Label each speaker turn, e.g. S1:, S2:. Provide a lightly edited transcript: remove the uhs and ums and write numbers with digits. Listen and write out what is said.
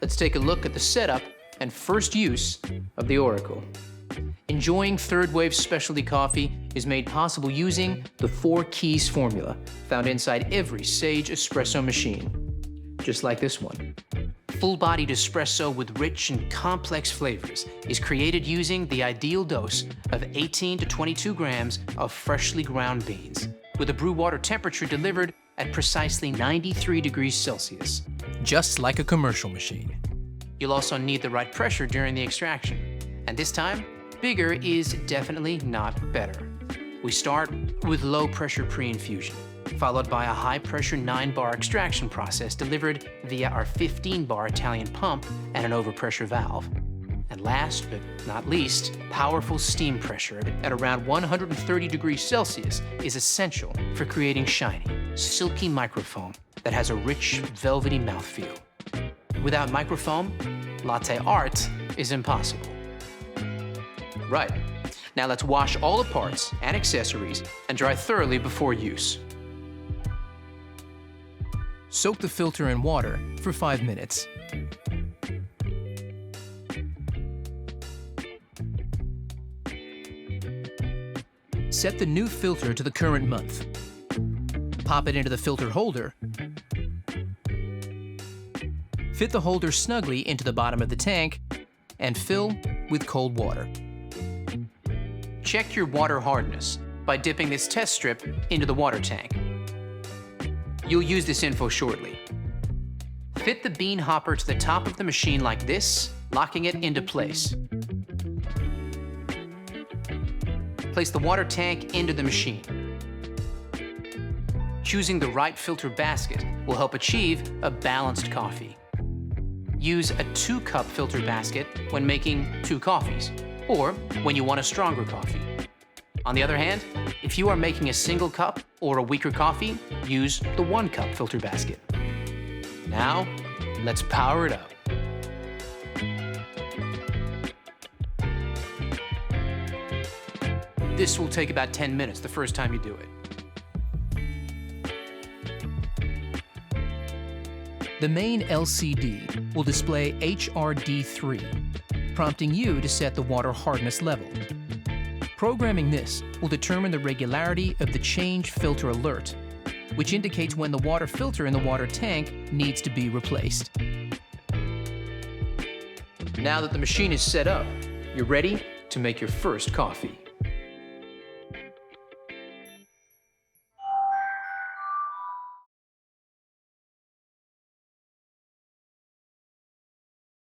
S1: let's take a look at the setup and first use of the Oracle. Enjoying third wave specialty coffee is made possible using the 4 keys formula found inside every Sage espresso machine, just like this one. Full-bodied espresso with rich and complex flavors is created using the ideal dose of 18 to 22 grams of freshly ground beans, with a brew water temperature delivered at precisely 93 degrees Celsius, just like a commercial machine. You'll also need the right pressure during the extraction, and this time, bigger is definitely not better. We start with low-pressure pre-infusion, followed by a high-pressure 9-bar extraction process delivered via our 15-bar Italian pump and an overpressure valve. And last but not least, powerful steam pressure at around 130 degrees Celsius is essential for creating shiny, silky microfoam that has a rich, velvety mouthfeel. Without microfoam, latte art is impossible. Right, now let's wash all the parts and accessories and dry thoroughly before use. Soak the filter in water for 5 minutes. Set the new filter to the current month. Pop it into the filter holder. Fit the holder snugly into the bottom of the tank and fill with cold water. Check your water hardness by dipping this test strip into the water tank. You'll use this info shortly. Fit the bean hopper to the top of the machine like this, locking it into place. Place the water tank into the machine. Choosing the right filter basket will help achieve a balanced coffee. Use a 2-cup filter basket when making 2 coffees, or when you want a stronger coffee. On the other hand, if you are making a single cup or a weaker coffee, use the 1-cup filter basket. Now, let's power it up. This will take about 10 minutes the first time you do it. The main LCD will display HRD3, prompting you to set the water hardness level. Programming this will determine the regularity of the change filter alert, which indicates when the water filter in the water tank needs to be replaced. Now that the machine is set up, you're ready to make your first coffee.